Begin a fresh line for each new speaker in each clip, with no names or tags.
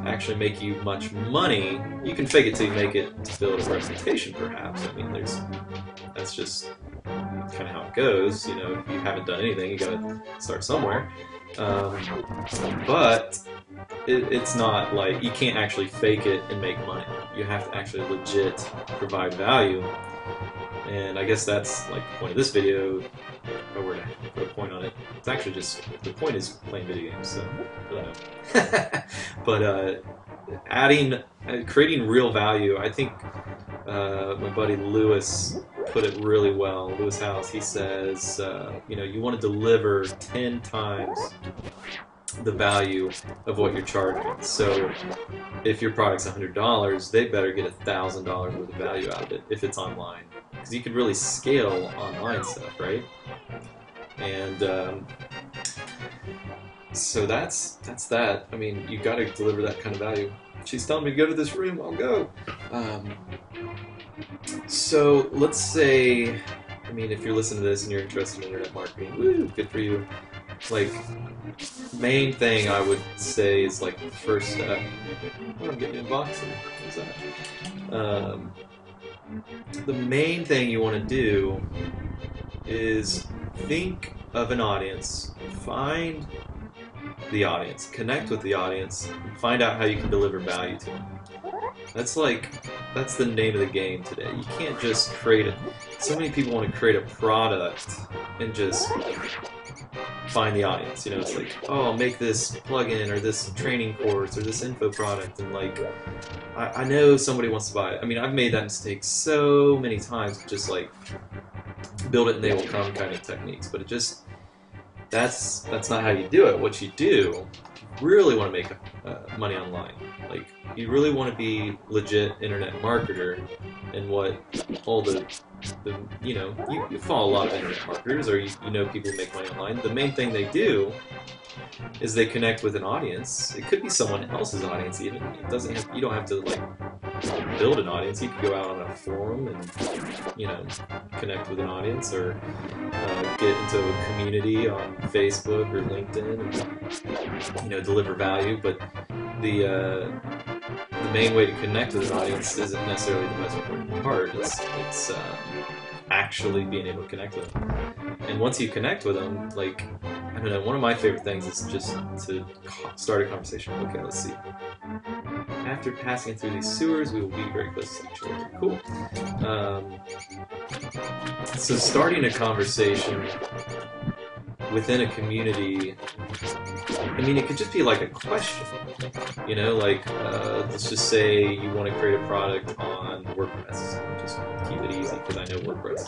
actually make you much money. You can fake it till you make it to build a reputation, perhaps. I mean, that's just kind of how it goes. You know, if you haven't done anything, you gotta start somewhere. But it's not like you can't actually fake it and make money. You have to actually legit provide value. And I guess that's like the point of this video. If I were to put a point on it, it's actually just the point is playing video games. So, but creating real value. I think my buddy Lewis put it really well. Lewis House. He says, you know, you want to deliver 10 times the value of what you're charging. So if your product's $100, they better get $1,000 worth of value out of it if it's online, because you could really scale online stuff, right? And so that's that. I mean, you got to deliver that kind of value. She's telling me to go to this room. I'll go. So let's say, I mean, if you're listening to this and you're interested in internet marketing, woo, good for you. Like, main thing I would say is like the first step. Oh, I'm getting an unboxing. What's that? The main thing you want to do is think of an audience, find the audience, connect with the audience, and find out how you can deliver value to them. That's the name of the game today. You can't just create it. So many people want to create a product and just find the audience. You know, it's like, oh, I'll make this plugin or this training course or this info product, and like, I know somebody wants to buy it. I mean, I've made that mistake so many times, just like build it and they will come kind of techniques. But it just, that's not how you do it. What you do, you really want to make money online. Like, you really want to be legit internet marketer, and what all the you know, you follow a lot of internet marketers, or you know people who make money online. The main thing they do is they connect with an audience. It could be someone else's audience even. It doesn't have, you don't have to like build an audience. You could go out on a forum and, you know, connect with an audience, or get into a community on Facebook or LinkedIn and, you know, deliver value. But the main way to connect with an audience isn't necessarily the most important part. It's actually being able to connect with them. And once you connect with them, like, I don't know, one of my favorite things is just to start a conversation. Okay, let's see. After passing through these sewers, we will be very close to each other. Cool. So starting a conversation within a community, I mean, it could just be like a question, you know, like, let's just say you want to create a product on WordPress. Just keep it easy because I know WordPress.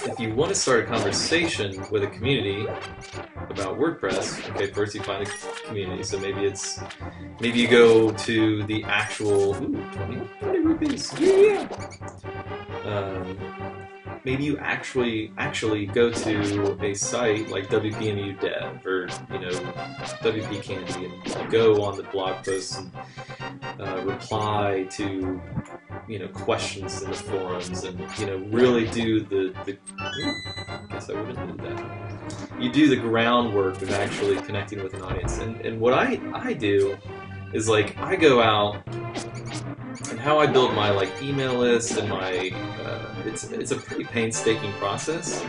If you want to start a conversation with a community about WordPress, okay, first you find a community. So maybe you go to the actual, 20 rupees, yeah. Maybe you actually go to a site like WPMU Dev or, you know, WP Candy, and go on the blog posts and reply to, you know, questions in the forums, and, you know, really do I guess I wouldn't do that. You do the groundwork of actually connecting with an audience. And what I do is, like, I go out, and how I build my, like, email list and my it's a pretty painstaking process,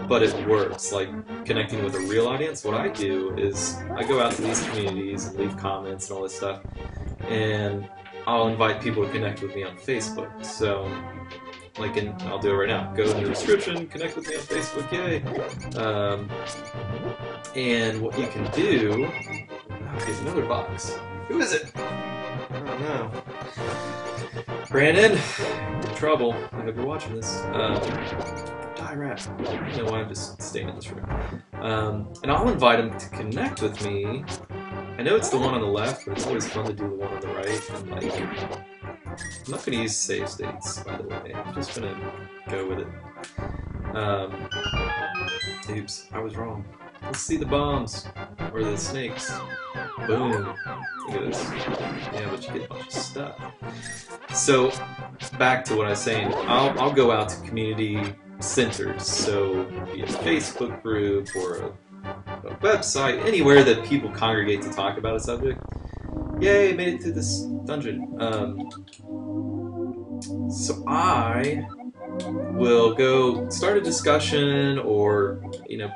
but it works. Like, connecting with a real audience, what I do is I go out to these communities and leave comments and all this stuff, and I'll invite people to connect with me on Facebook. So, like, I'll do it right now. Go in the description, connect with me on Facebook, yay! And what you can do, get another box. Who is it? I don't know. Brandon, you're in trouble. I hope you're watching this. Die rat. I don't know why I'm just staying in this room. And I'll invite him to connect with me. I know it's the one on the left, but it's always fun to do the one on the right. And, like, I'm not going to use save states, by the way. I'm just going to go with it. Oops, I was wrong. Let's see the bombs. Or the snakes. Boom. Look at this. Yeah, but you get a bunch of stuff. So, back to what I was saying. I'll go out to community centers. So, be a Facebook group or a a website, anywhere that people congregate to talk about a subject. Yay, made it through this dungeon. So I will go start a discussion, or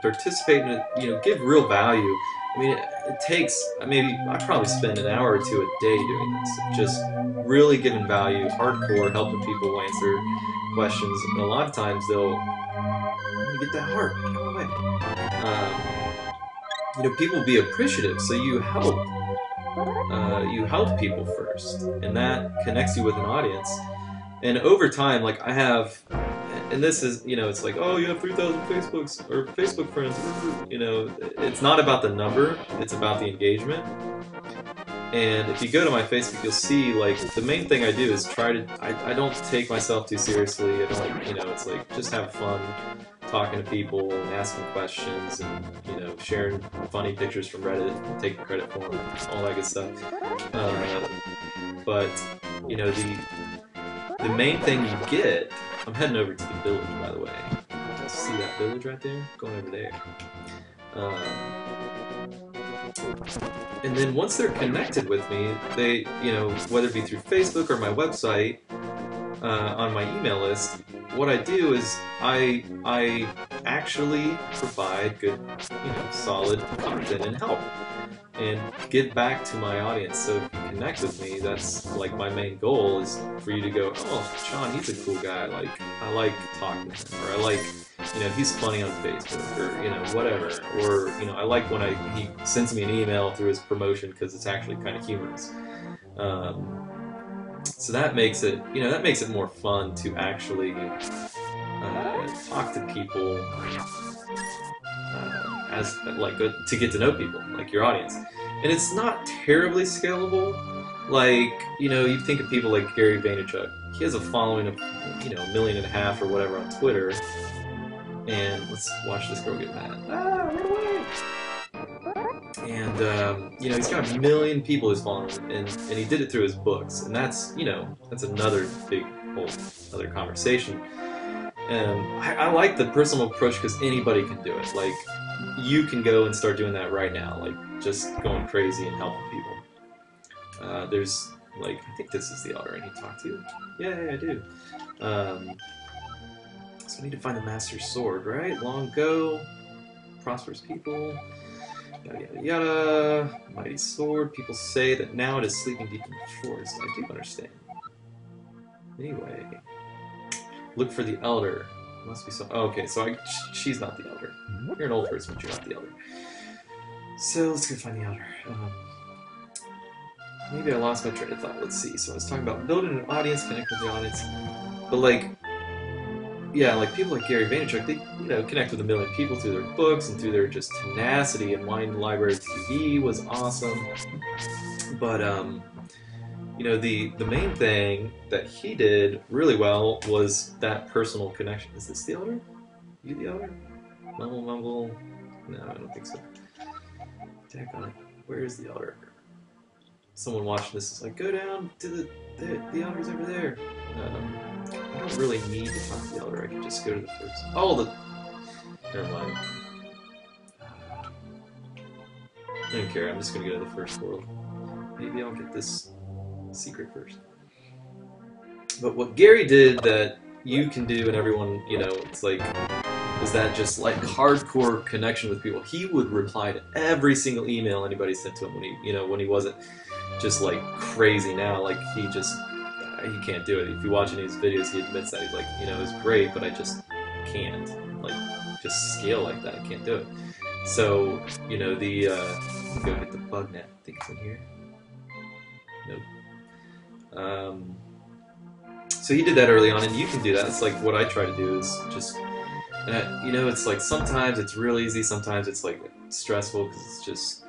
participate in it, give real value. I mean, it takes maybe I probably spend an hour or two a day doing this, just really giving value, hardcore, helping people answer questions. And a lot of times they'll get that heart, get away. People will be appreciative, so you help people first, and that connects you with an audience. And over time, like I have, and this is, it's like, oh, you have 3,000 Facebook friends. It's not about the number; it's about the engagement. And if you go to my Facebook, you'll see, like, the main thing I do is try to. I don't take myself too seriously. I don't, it's like just have fun talking to people and asking questions, and sharing funny pictures from Reddit, taking credit for them, all that good stuff. But the main thing you get. I'm heading over to the village, by the way. See that village right there? Going over there. And then once they're connected with me, they, whether it be through Facebook or my website, on my email list, what I do is I actually provide good, solid content and help, and get back to my audience. So if you connect with me, that's like my main goal, is for you to go, oh, Sean, he's a cool guy. Like, I like talking to him, or I like, he's funny on Facebook, or whatever, or I like when he sends me an email through his promotion because it's actually kind of humorous. So that makes it, more fun to actually talk to people, to get to know people, like your audience. And it's not terribly scalable. Like, you think of people like Gary Vaynerchuk. He has a following of, 1.5 million or whatever on Twitter. And let's watch this girl get mad. Ah, run away! And, he's got 1 million people he's following, and he did it through his books. And that's, that's another big, whole other conversation. I like the personal approach because anybody can do it. Like, you can go and start doing that right now, like just going crazy and helping people. There's, like, I think this is the elder I need to talk to. Yeah, I do. So I need to find the Master's Sword, right? Long ago, prosperous people, yada yada yada. Mighty sword. People say that now it is sleeping deep in the forest. I do understand. Anyway, look for the elder. Must be some. Oh, okay, so she's not the elder. You're an old person, but you're not the elder. So let's go find the elder. Maybe I lost my train of thought. Let's see. So I was talking about building an audience, connect with the audience, but like, yeah, like people like Gary Vaynerchuk, they connect with 1 million people through their books and through their just tenacity. And Wine Library TV was awesome, but the main thing that he did really well was that personal connection. Is this the elder? You the elder? Mumble. No, I don't think so. Daggone it. Where is the elder? Someone watching this is like, go down to the elder's over there. I don't really need to talk to the elder. I can just go to the first. Oh, never mind. I don't care. I'm just gonna go to the first world. Maybe I'll get this secret first. But what Gary did that you can do, and everyone, it's like, is that just like hardcore connection with people. He would reply to every single email anybody sent to him when he wasn't just like crazy now. Like, he can't do it. If you watch any of his videos, he admits that. He's like, it's great, but I just can't, like, just scale like that. I can't do it. So, go get the bug net. I think it's in here. Nope. So he did that early on, and you can do that. It's like what I try to do is just, it's like sometimes it's real easy, sometimes it's like stressful because it's just